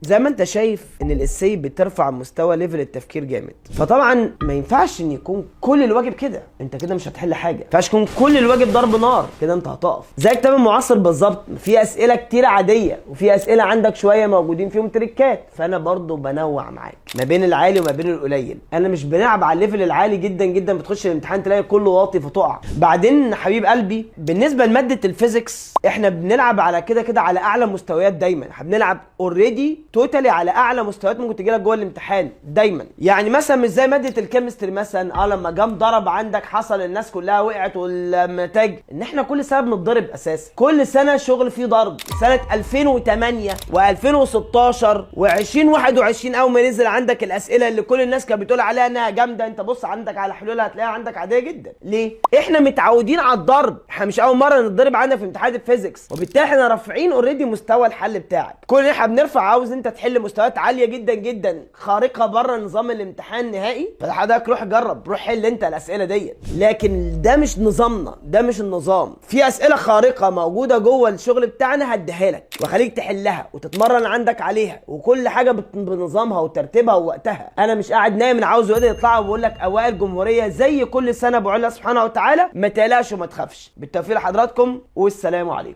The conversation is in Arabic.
زي ما انت شايف ان الاساي بترفع مستوى ليفل التفكير جامد، فطبعا ما ينفعش ان يكون كل الواجب كده، انت كده مش هتحل حاجه. ما ينفعش يكون كل الواجب ضرب نار، كده انت هتقف. زي كتاب المعاصر بالظبط، في اسئله كتير عاديه وفي اسئله عندك شويه موجودين فيهم تريكات، فانا برضو بنوع معاك ما بين العالي وما بين القليل. انا مش بنلعب على الليفل العالي جدا جدا بتخش الامتحان تلاقي كله واطي فتقع. بعدين حبيب قلبي بالنسبه لماده الفيزيكس احنا بنلعب على كده على اعلى مستويات دايما، احنا بنلعب اوريدي توتالي على اعلى مستويات ممكن تجي لك جوه الامتحان دايما. يعني مثلا مش زي ماده الكيمستري مثلا لما جام ضرب عندك حصل الناس كلها وقعت والنتائج، ان احنا كل سنه بنتضرب اساسا، كل سنه شغل فيه ضرب. سنه 2008 و2016 و2021 اول ما نزل عندك الاسئله اللي كل الناس كانت بتقول عليها انها جامده، انت بص عندك على حلولها هتلاقيها عندك عاديه جدا. ليه؟ احنا متعودين على الضرب، احنا مش اول مره نتضرب عندنا في امتحانات الفيزيكس، وبالتالي احنا رافعين اوريدي مستوى الحل بتاعك. كل اللي احنا بنرفع عاوز انت تحل مستويات عاليه جدا جدا خارقه بره نظام الامتحان نهائي، فحضرتك روح جرب، روح حل انت الاسئله ديت. لكن ده مش نظامنا، ده مش النظام. في اسئله خارقه موجوده جوه الشغل بتاعنا هديها لك واخليك تحلها وتتمرن عندك عليها، وكل حاجه بنظامها وترتيبها ووقتها. انا مش قاعد نايم، انا عاوز ولادي يطلعوا وبقول لك اوائل جمهوريه زي كل سنه بقول الله سبحانه وتعالى ما تقلقش وما تخافش. بالتوفيق لحضراتكم والسلام عليكم.